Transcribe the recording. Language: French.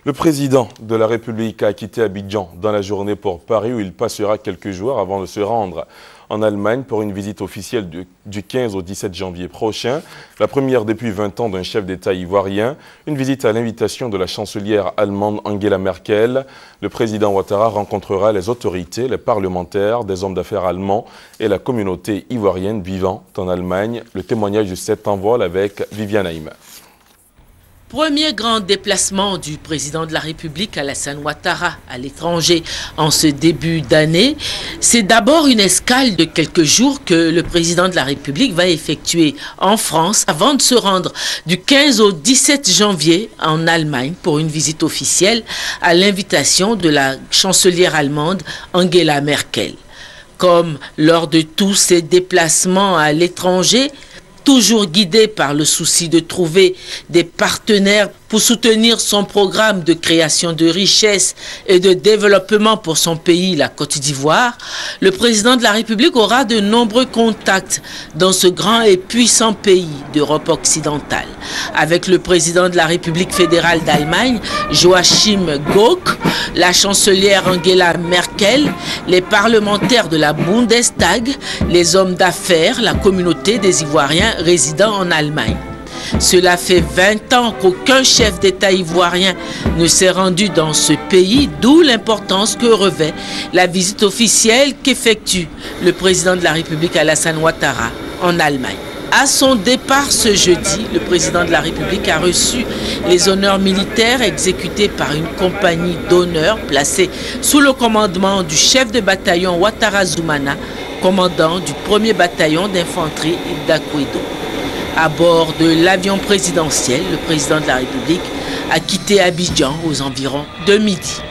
Le président de la République a quitté Abidjan dans la journée pour Paris où il passera quelques jours avant de se rendre en Allemagne pour une visite officielle du 15 au 17 janvier prochain. La première depuis 20 ans d'un chef d'État ivoirien. Une visite à l'invitation de la chancelière allemande Angela Merkel. Le président Ouattara rencontrera les autorités, les parlementaires, des hommes d'affaires allemands et la communauté ivoirienne vivant en Allemagne. Le témoignage de cet envol avec Viviane Haïm. Premier grand déplacement du président de la République, Alassane Ouattara, à l'étranger en ce début d'année. C'est d'abord une escale de quelques jours que le président de la République va effectuer en France avant de se rendre du 15 au 17 janvier en Allemagne pour une visite officielle à l'invitation de la chancelière allemande Angela Merkel. Comme lors de tous ses déplacements à l'étranger, toujours guidé par le souci de trouver des partenaires pour soutenir son programme de création de richesses et de développement pour son pays, la Côte d'Ivoire, le président de la République aura de nombreux contacts dans ce grand et puissant pays d'Europe occidentale. Avec le président de la République fédérale d'Allemagne, Joachim Gauck, la chancelière Angela Merkel, les parlementaires de la Bundestag, les hommes d'affaires, la communauté des Ivoiriens résidant en Allemagne. Cela fait 20 ans qu'aucun chef d'État ivoirien ne s'est rendu dans ce pays, d'où l'importance que revêt la visite officielle qu'effectue le président de la République Alassane Ouattara en Allemagne. À son départ ce jeudi, le président de la République a reçu les honneurs militaires exécutés par une compagnie d'honneur placée sous le commandement du chef de bataillon Ouattara Zoumana, commandant du 1er bataillon d'infanterie d'Akouedo. À bord de l'avion présidentiel, le président de la République a quitté Abidjan aux environs de midi.